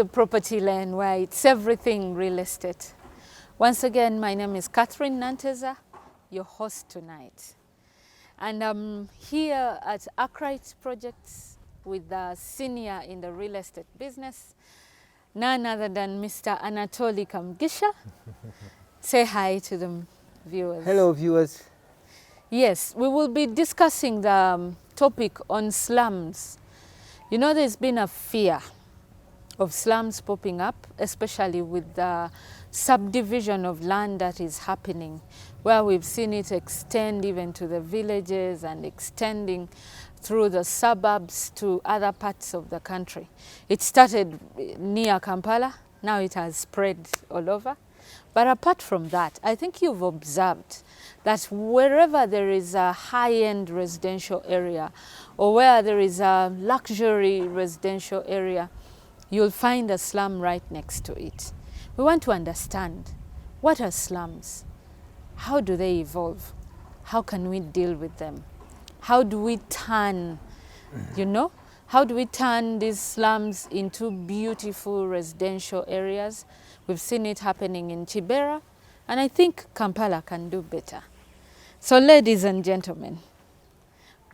The property land where it's everything real estate. Once again, my name is Catherine Nanteza, your host tonight. And I'm here at Arkwright Projects with the senior in the real estate business, none other than Mr. Anatoly Kamgisha. Say hi to the viewers. Hello, viewers. Yes, we will be discussing the topic on slums. You know, there's been a fear of slums popping up, especially with the subdivision of land that is happening, where we've seen it extend even to the villages and extending through the suburbs to other parts of the country. It started near Kampala, now it has spread all over. But apart from that, I think you've observed that wherever there is a high-end residential area or where there is a luxury residential area, you'll find a slum right next to it. We want to understand, what are slums? How do they evolve? How can we deal with them? How do we turn, how do we turn these slums into beautiful residential areas? We've seen it happening in Kibera, and I think Kampala can do better. So ladies and gentlemen,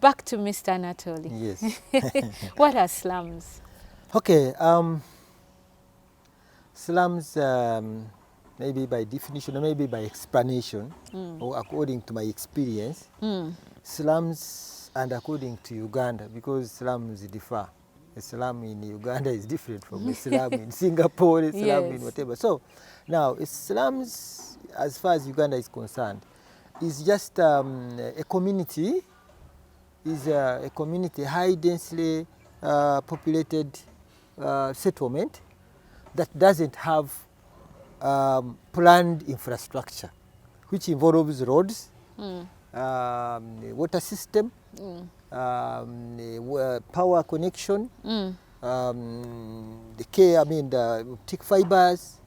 back to Mr. Anatoly. Yes. What are slums? Okay, slums, maybe by definition or maybe by explanation, or according to my experience, slums and according to Uganda, because slums differ. A slum in Uganda is different from a slum in Singapore, a slum in whatever. So now, slums, as far as Uganda is concerned, is just a community, high densely populated settlement that doesn't have planned infrastructure, which involves roads, water system, power connection, the optic fibers,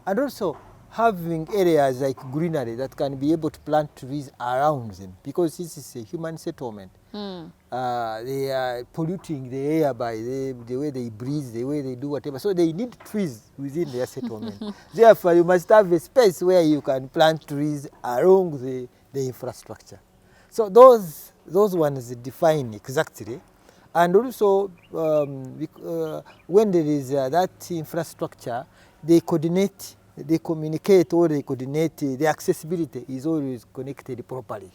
and also having areas like greenery that can be able to plant trees around them, because this is a human settlement. They are polluting the air by the way they breathe, the way they do whatever. So they need trees within their settlement. Therefore, you must have a space where you can plant trees along the infrastructure. So those ones define exactly. And also, when there is that infrastructure, they coordinate, they communicate, or they coordinate, the accessibility is always connected properly.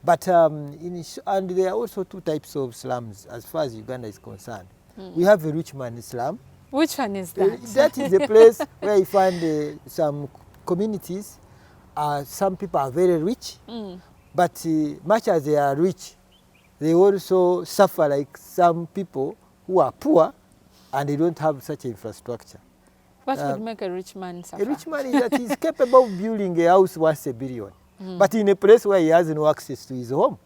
But and there are also two types of slums as far as Uganda is concerned. We have a rich man slum. Which one is that? That is a place where you find some communities. Some people are very rich, but much as they are rich, they also suffer like some people who are poor and they don't have such infrastructure. What would make a rich man suffer? A rich man is that he's capable of building a house worth $1 billion. But in a place where he has no access to his home.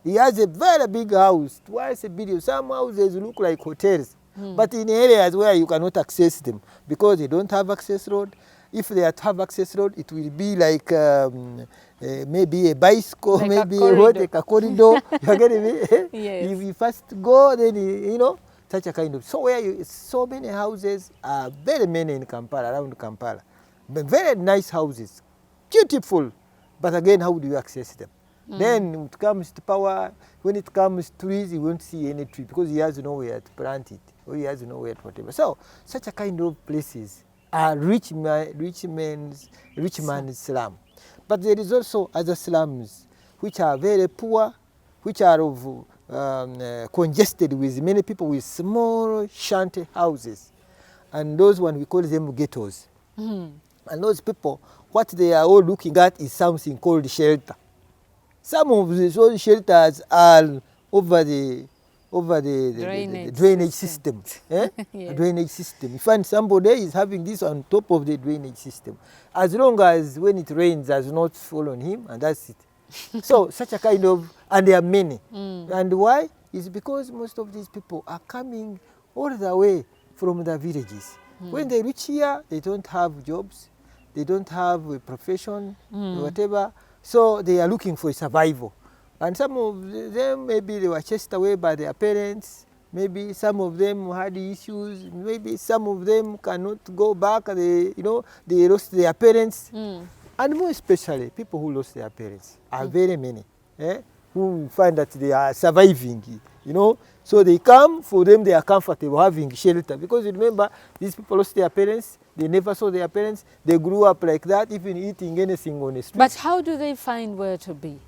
He has a very big house, twice $1 billion. Some houses look like hotels, but in areas where you cannot access them because they don't have access road. If they have access road, it will be like maybe a bicycle, like maybe a corridor. You're getting me? Yes. If you first go, then such a kind of. So where so many houses are very many in Kampala, around Kampala, but very nice houses. Beautiful, but again, how do you access them? Then when it comes to power, when it comes to trees, you won't see any tree because he has nowhere to plant it, or he has nowhere to whatever. So such a kind of places are rich man's slum. But there is also other slums which are very poor, which are congested with many people with small shanty houses, and those ones we call them ghettos. And those people, what they are all looking at is something called shelter. Some of those shelters are over the drainage system. Yes. Drainage system. You find somebody is having this on top of the drainage system. As long as when it rains does not fall on him, and that's it. So such a kind of, and there are many. And why? It's because most of these people are coming all the way from the villages. When they reach here, they don't have jobs. They don't have a profession, whatever. So they are looking for survival. And some of them, maybe they were chased away by their parents, maybe some of them had issues, maybe some of them cannot go back, they lost their parents. And more especially, people who lost their parents are very many, who find that they are surviving, So they come, for them they are comfortable having shelter. Because remember, these people lost their parents, they never saw their parents, they grew up like that, even eating anything on the street. But how do they find where to be?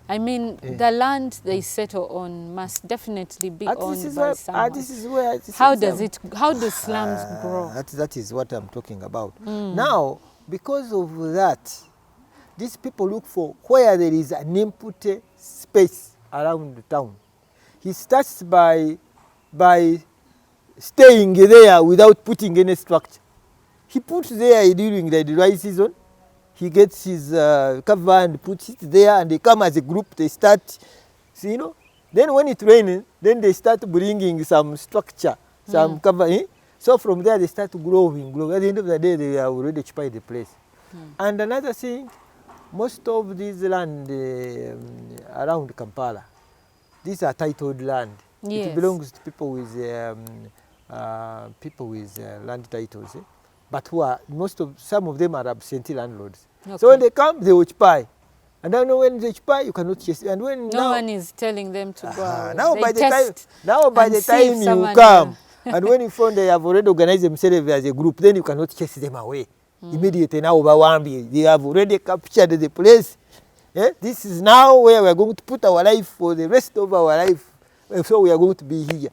I mean, the land they settle on must definitely be owned by someone. How do slums grow? That is what I'm talking about. Now, because of that, these people look for where there is an empty space around the town. He starts by staying there without putting any structure. He puts there during the dry season. He gets his cover and puts it there, and they come as a group. They start, Then when it rains, then they start bringing some structure, some cover. So from there they start growing. At the end of the day, they are already occupied the place. And another thing, most of these land around Kampala, these are titled land. Yes. It belongs to people with land titles, but some of them are absentee landlords. Okay. So when they come, they occupy. And now when they occupy, you cannot chase. And when no one is telling them to go. Now by the time you come, and when you find they have already organized themselves as a group, then you cannot chase them away. Immediately now, they have already captured the place. This is now where we are going to put our life for the rest of our life. So we are going to be here.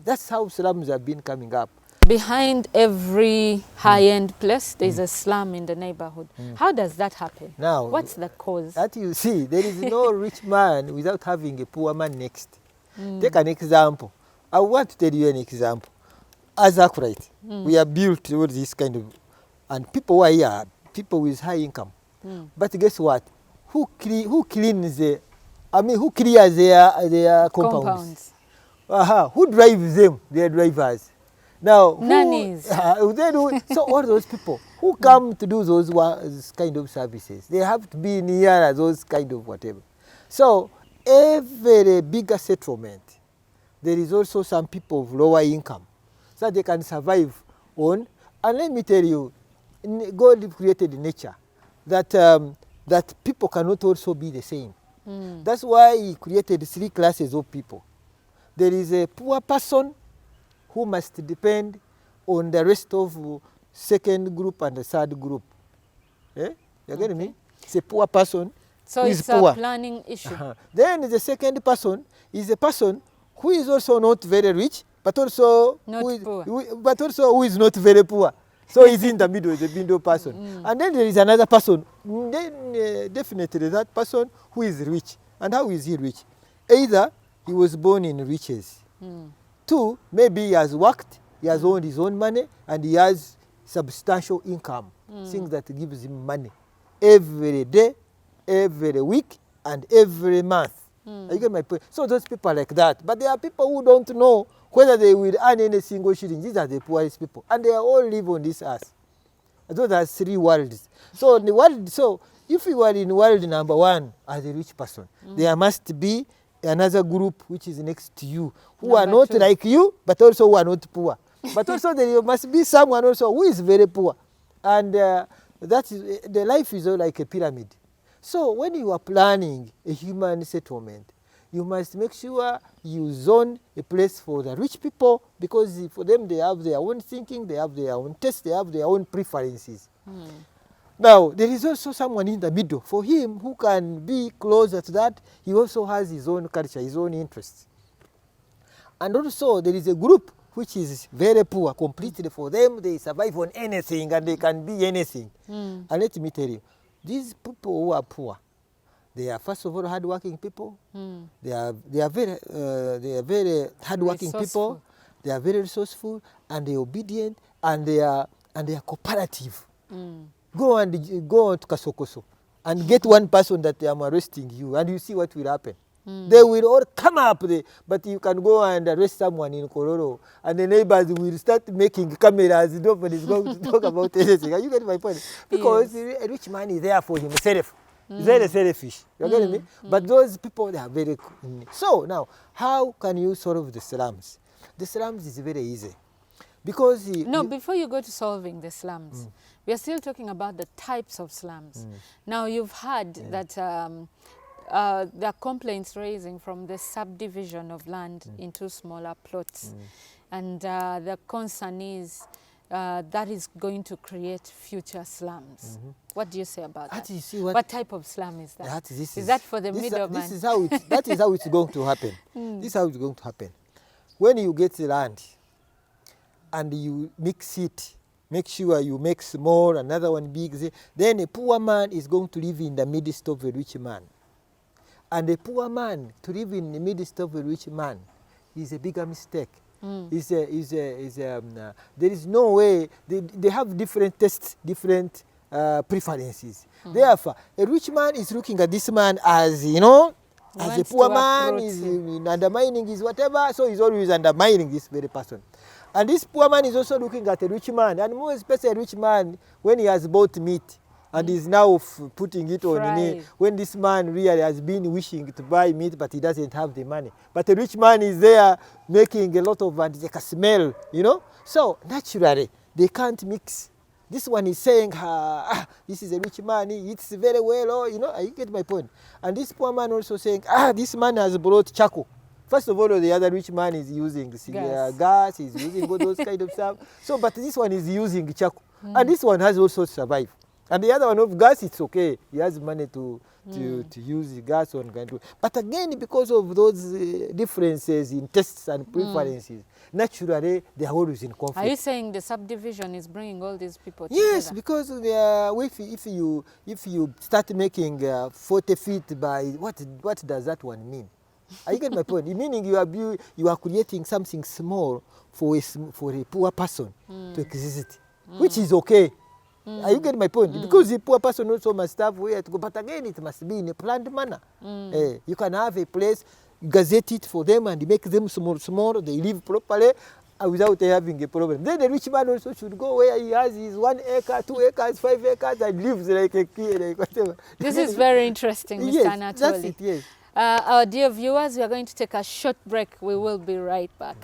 That's how slums have been coming up. Behind every high-end place, there's a slum in the neighborhood. How does that happen? Now, what's the cause? That you see, there is no rich man without having a poor man next. Take an example. I want to tell you an example. As Akurite, we are built all this kind of, and people who are here, people with high income. But guess what? Who clears their compounds? Who drives them? Their drivers. Now, nannies. So all those people who come to do those kind of services, they have to be near those kind of whatever. So every bigger settlement, there is also some people of lower income, so they can survive on. And let me tell you, God created nature that people cannot also be the same. That's why He created 3 classes of people. There is a poor person who must depend on the rest of second group and the third group. You get me? It's a poor person. So who it's is poor. A planning issue. Then the second person is a person who is also not very rich, but also who is not very poor. So he's in the middle, the middle person. And then there is another person. Then definitely that person who is rich. And how is he rich? Either he was born in riches. 2, maybe he has worked, he has earned his own money, and he has substantial income, things that gives him money every day, every week, and every month. You get my point? So those people are like that. But there are people who don't know whether they will earn any single shilling. These are the poorest people. And they all live on this earth. Those are 3 worlds. So if you are in world number 1 as a rich person, there must be another group which is next to you, who are not like you, but also who are not poor. But also there must be someone also who is very poor. And the life is all like a pyramid. So when you are planning a human settlement, you must make sure you zone a place for the rich people, because for them they have their own thinking, they have their own taste, they have their own preferences. Now, there is also someone in the middle. For him, who can be closer to that, he also has his own culture, his own interests. And also, there is a group which is very poor, completely. For them, they survive on anything and they can be anything. And let me tell you, these people who are poor, they are first of all hardworking people. They are very hardworking people. They are very resourceful, and they are obedient, and they are cooperative. Go on to Kasokoso and get one person that they are arresting you, and you see what will happen. They will all come up there, but you can go and arrest someone in Kororo, and the neighbors will start making cameras. Nobody is going to talk about anything. Are you getting my point? Because a rich man is there for himself. He's very selfish. You getting me? But those people, they are very. So now, how can you solve the slums? The slums is very easy. Because no, before you go to solving the slums, we are still talking about the types of slums. Now, you've heard that there are complaints raising from the subdivision of land into smaller plots. And the concern is that is going to create future slums. What do you say about that? You see what type of slum is that? Is that for the middleman? That is how it's going to happen. This is how it's going to happen. When you get the land and you mix it, make sure you make small, another one big, then a poor man is going to live in the midst of a rich man. And a poor man to live in the midst of a rich man is a bigger mistake. There is no way. They have different tastes, different preferences. Therefore, a rich man is looking at this man as, you know, as a poor man is undermining his whatever, so he's always undermining this very person. And this poor man is also looking at a rich man, and more especially a rich man when he has bought meat and is now putting it on me, when this man really has been wishing to buy meat, but he doesn't have the money. But the rich man is there making a lot of like a smell, you know. So naturally, they can't mix. This one is saying, this is a rich man, he eats very well, or, you know, you get my point. And this poor man also saying, this man has brought charcoal. First of all, the other rich man is using gas, he's using all those kind of stuff. So, but this one is using charcoal. And this one has also survived. And the other one of gas, it's okay. He has money to use the gas on. But again, because of those differences in tastes and preferences, naturally, they are always in conflict. Are you saying the subdivision is bringing all these people together? Yes, because if you start making 40 feet by, what does that one mean? You get my point? Meaning you are creating something small for a poor person to exist, which is okay. You get my point? Because the poor person also must have where to go. But again, it must be in a planned manner. You can have a place, gazette it for them and make them small, they live properly without having a problem. Then the rich man also should go where he has his 1 acre, 2 acres, 5 acres and lives like a kid, like whatever. This is very interesting, Mr. Anatoli. That's it, yes. Our dear viewers, we are going to take a short break. We will be right back.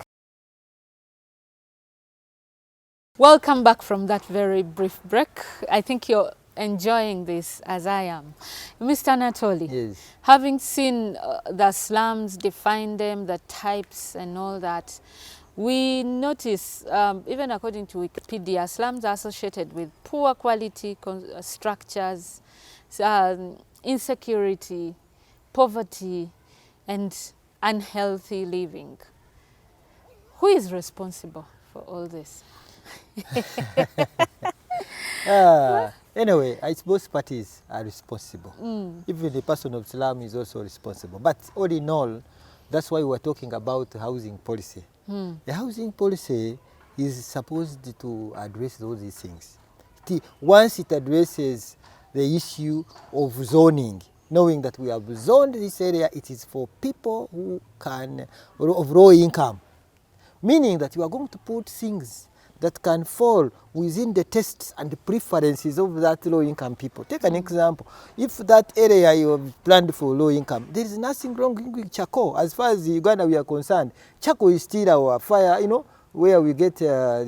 Welcome back from that very brief break. I think you're enjoying this as I am. Mr. Anatoli, yes. Having seen the slums, define them, the types and all that, we notice, even according to Wikipedia, slums are associated with poor quality structures, insecurity, poverty, and unhealthy living. Who is responsible for all this? Anyway, I suppose parties are responsible. Even the person of slum is also responsible. But all in all, that's why we're talking about housing policy. The housing policy is supposed to address all these things. Once it addresses the issue of zoning, knowing that we have zoned this area, it is for people who can, of low income. Meaning that you are going to put things that can fall within the tastes and the preferences of that low-income people. Take an example. If that area you have planned for low income, there is nothing wrong with charcoal. As far as Uganda we are concerned, charcoal is still our fire, you know, where we get the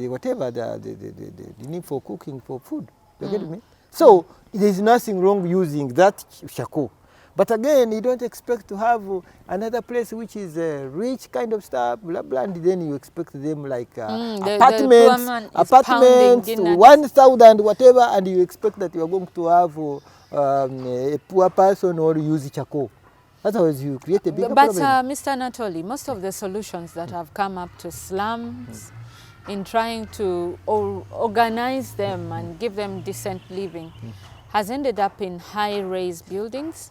need for cooking for food. You get me? So there is nothing wrong using that charcoal. But again, you don't expect to have another place which is a rich kind of stuff, blah, blah, and then you expect them like apartments, 1,000 whatever, and you expect that you are going to have a poor person or use charcoal. Otherwise, you create a bigger problem. But Mr. Anatoli, most of the solutions that have come up to slums in trying to organize them and give them decent living has ended up in high-rise buildings.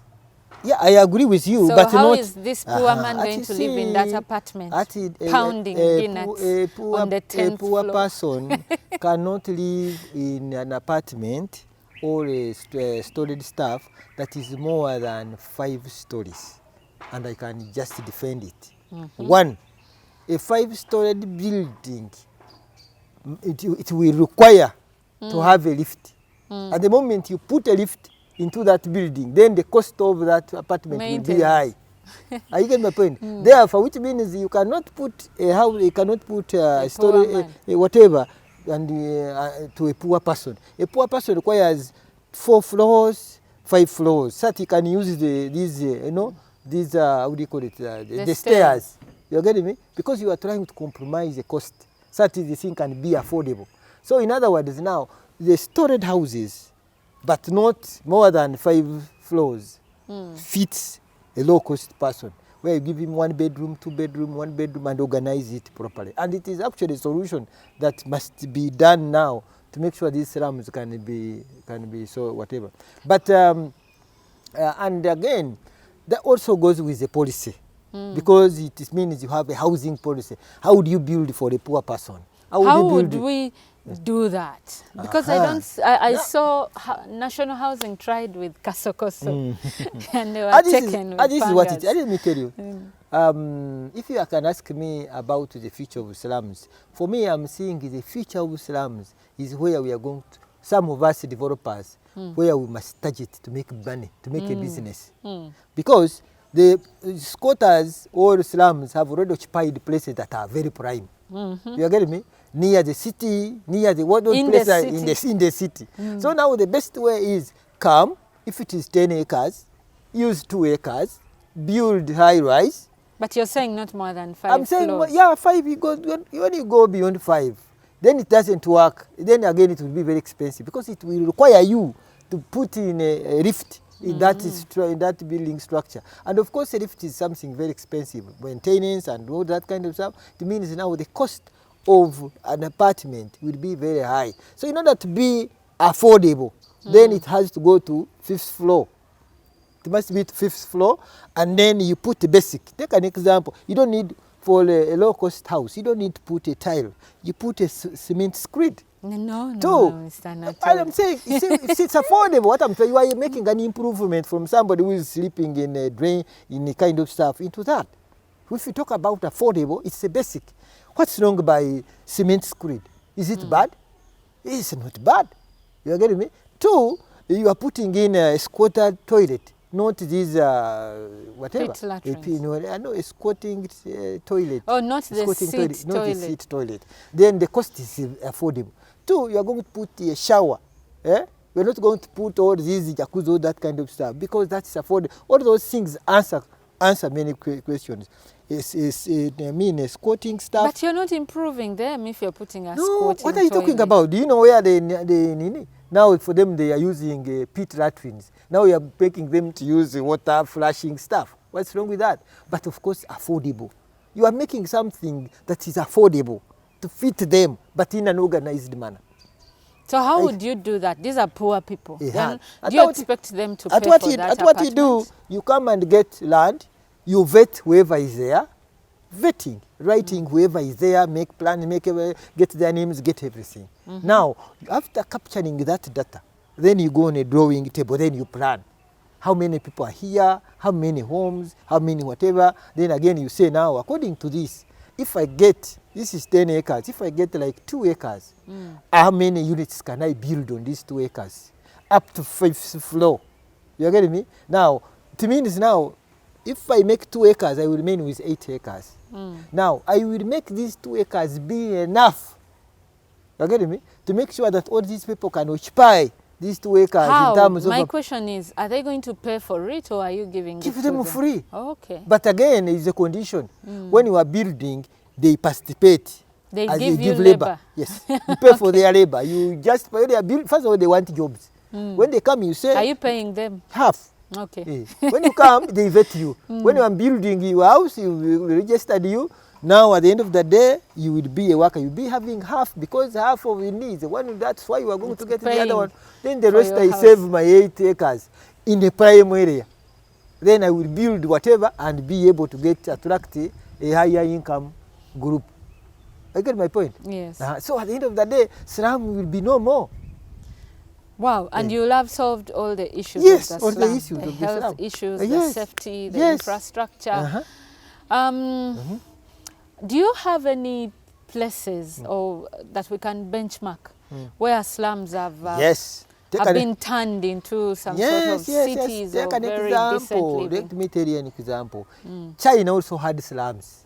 Yeah, I agree with you. So but how not, is this poor man going to live in that apartment, pounding peanuts on the 10th A poor floor? person cannot live in an apartment or a storage stuff that is more than 5 stories. And I can just defend it. One, a 5-story building, it will require to have a lift. At the moment you put a lift into that building, then the cost of that apartment will be high. Are you getting my point? Therefore, which means you cannot put a house, you cannot put a story, whatever, and to a poor person. A poor person requires 4 floors, 5 floors, so that he can use these, these, how do you call it, the stairs. You're getting me? Because you are trying to compromise the cost, so that the thing can be affordable. So in other words, now, the storage houses, but not more than 5 floors, fits a low-cost person, where you give him 1 bedroom, 2 bedroom, 1 bedroom, and organize it properly. And it is actually a solution that must be done now to make sure these slums can be so whatever. But and again, that also goes with the policy, because it means you have a housing policy. How would you build for a poor person? How would we do that? Because I saw National Housing tried with Kasokoso and they were taken with this is what it is. Let me tell you. If you can ask me about the future of slums, for me I'm seeing the future of slums is where we are going to, some of us developers, where we must target to make money, to make a business. Because the squatters or slums have already occupied places that are very prime. You are getting me? Near the city, near the what those places are in the city. So now the best way is come, if it is 10 acres, use 2 acres, build high rise. But you're saying not more than 5 I'm saying, floors. yeah, 5, when you go beyond 5, then it doesn't work. Then again it will be very expensive, because it will require you to put in a rift in that building structure. And of course, a lift is something very expensive, maintenance and all that kind of stuff. It means now the cost of an apartment will be very high. So in order to be affordable, then it has to go to 5th floor. It must be to 5th floor, and then you put the basic. Take an example. You don't need, for a low-cost house, you don't need to put a tile. You put a cement screed. No, Mr. I'm saying, it's affordable. What I'm telling you, you are making an improvement from somebody who is sleeping in a drain, in a kind of stuff, into that. If you talk about affordable, it's a basic. What's wrong by cement screed? Is it bad? It's not bad. You are getting me? 2, you are putting in a squatter toilet, not these whatever. Pit latrines. I know a squatting toilet. Oh, not the seat toilet. Not the seat toilet. Then the cost is affordable. 2, you are going to put a shower. You are not going to put all these jacuzzi, all that kind of stuff, because that's affordable. All those things answer many questions. I mean, squatting stuff. But you're not improving them if you're putting a squatting toilet. What are you talking toilet. about? Do you know where they now for them they are using pit latrines. Now we are making them to use water flashing stuff. What's wrong with that? But of course, affordable. You are making something that is affordable to fit them, but in an organized manner. So how would you do that? These are poor people. Then do you expect them to pay for that At what you do, you come and get land, you vet whoever is there, vetting, writing whoever is there, make plans, get their names, get everything. Now, after capturing that data, then you go on a drawing table, then you plan. How many people are here, how many homes, how many whatever. Then again you say, now, according to this, if I get, this is 10 acres, if I get like 2 acres, how many units can I build on these 2 acres? Up to 5th floor. You're getting me? Now, it means now, if I make 2 acres, I will remain with 8 acres. Now, I will make these 2 acres be enough. You're getting me? To make sure that all these people can occupy these 2 acres in terms of... My question is, are they going to pay for it, or are you giving it to them? Give them free. Oh, okay. But again, it's a condition. When you are building, they participate. They as give they you give labor. Yes. You pay for their labor. You just, when they are building, first of all, they want jobs. When they come, you say... Are you paying them? Half. Okay. When you come, they vet you. When you are building your house, you registered you. Now, at the end of the day, you will be a worker. You'll be having half, because half of your needs. That's why you are going to get the other one. Then the rest, I save my 8 acres in a prime area. Then I will build whatever and be able to attract a higher income group. I get my point? Yes. So at the end of the day, slum will be no more. Wow, and you'll have solved all the issues of the slum. all the issues the of the health slum. issues, the safety, the infrastructure. Do you have any places or that we can benchmark where slums have... Yes. have been turned into some sort of cities Take or an very example. decent living. Let me tell you an example. China also had slums,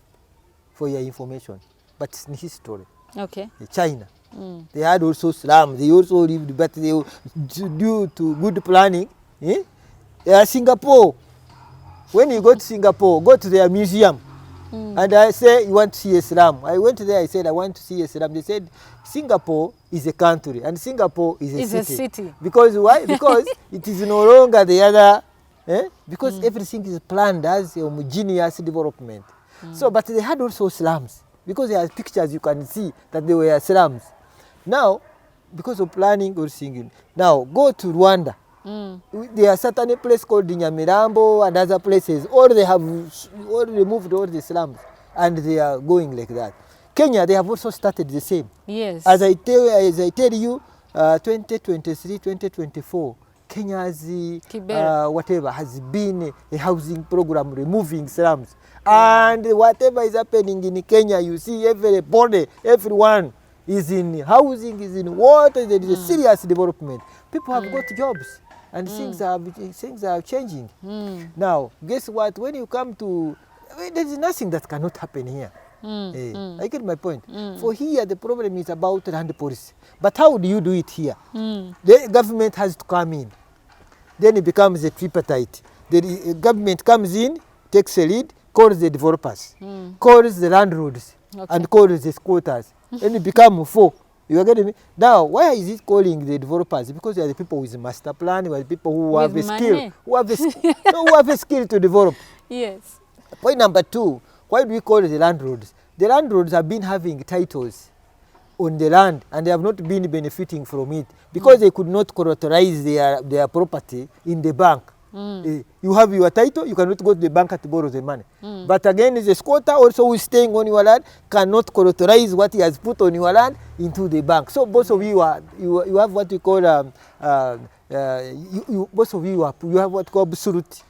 for your information, but it's in history. Okay. China. They had also slums. They also lived, but they, due to good planning. Singapore. When you go to Singapore, go to their museum. And I say, you want to see a slum. I went there, I said, I want to see a slum. They said, Singapore is a country, and Singapore is a city. Because why? Because it is no longer the other, because everything is planned as a homogeneous development. So, but they had also slums, because there are pictures you can see that they were slums. Now, because of planning or singing, now go to Rwanda. There are certain places called Nyamirambo and other places, or they have all removed all the slums, and they are going like that. Kenya, they have also started the same. Yes. As I tell you, 2023, 2024, Kenya's whatever has been a housing program removing slums. And whatever is happening in Kenya, you see everybody, everyone is in housing, is in water, there is a serious development. People have got jobs. And things are changing. Now, guess what? When you come to, there is nothing that cannot happen here. I get my point. For here, the problem is about land policy. But how do you do it here? The government has to come in. Then it becomes a tripartite. The government comes in, takes a lead, calls the developers, calls the landlords, and calls the squatters. And it becomes four. You are getting me? Now, why is it calling the developers? Because they are the people with master plan, they are the people who have a skill, who have a skill to develop. Yes. Point number two, why do we call the landlords? The landlords have been having titles on the land, and they have not been benefiting from it because they could not characterize their property in the bank. You have your title, you cannot go to the bank to borrow the money. But again, the squatter also who is staying on your land cannot characterize what he has put on your land into the bank. So both of you you have what we call both of you have what called absolute,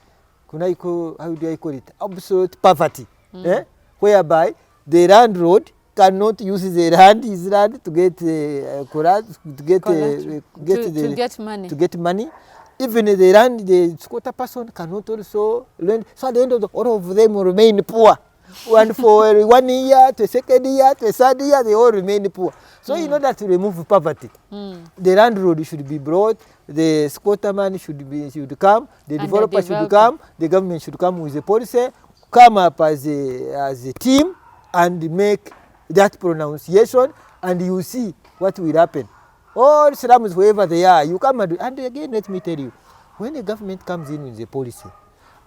how do I call it? Absolute poverty, whereby the landlord cannot use his land to get money. Even the squatter person cannot also lend. So at the end of all of them will remain poor. And for 1 year, to a second year, to a third year, they all remain poor. So in order to remove poverty, the landlord should be brought, the squatter man should come, the developer should come, the government should come with a policy, come up as a team and make that pronunciation, and you see what will happen. All slums, wherever they are, you come and again, let me tell you, when the government comes in with a policy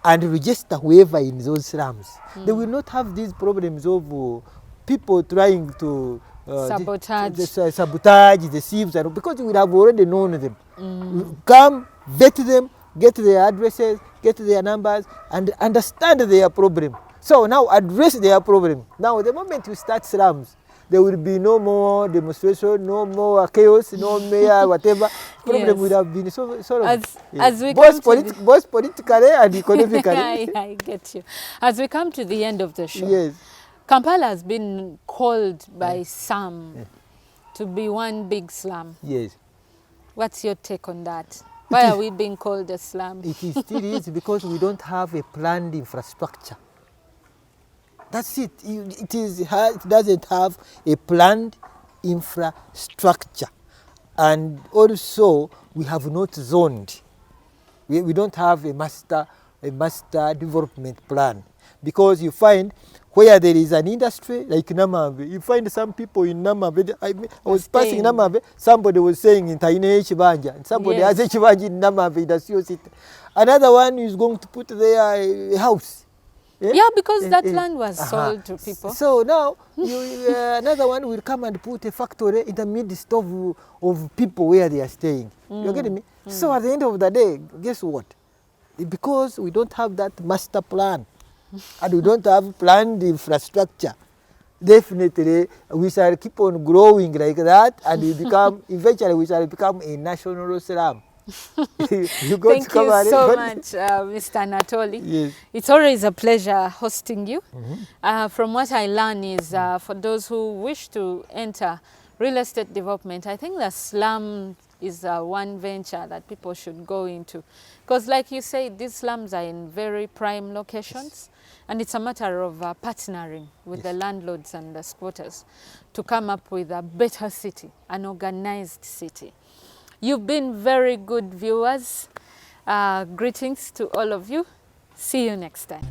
and register whoever in those slums, they will not have these problems of people trying to sabotage the thieves, because we have already known them. Come, vet them, get their addresses, get their numbers, and understand their problem. So now address their problem. Now, the moment you start slums, there will be no more demonstration, no more chaos, no more whatever. Problem would have been solved. As we both politically and economically. I get you. As we come to the end of the show, yes. Kampala has been called by some to be one big slum. Yes. What's your take on that? Why are we being called a slum? It still is because we don't have a planned infrastructure. That's it. It doesn't have a planned infrastructure. And also, we have not zoned. We don't have a master development plan. Because you find where there is an industry, like Namave, you find some people in Namave. I was passing Namave, somebody was saying in Taine Chibanja, and somebody has a Chibanja in Namave industrial city. Another one is going to put there a house. Yeah, because that land was sold to people. So now, another one will come and put a factory in the midst of people where they are staying. You're getting me? So at the end of the day, guess what? Because we don't have that master plan, and we don't have planned infrastructure, definitely we shall keep on growing like that, and eventually we shall become a national slum. Thank you so much, Mr. Anatoli. Yes. It's always a pleasure hosting you. From what I learn is for those who wish to enter real estate development, I think the slum is one venture that people should go into. Because like you say, these slums are in very prime locations. And it's a matter of partnering with the landlords and the squatters to come up with a better city, an organized city. You've been very good viewers. Greetings to all of you. See you next time.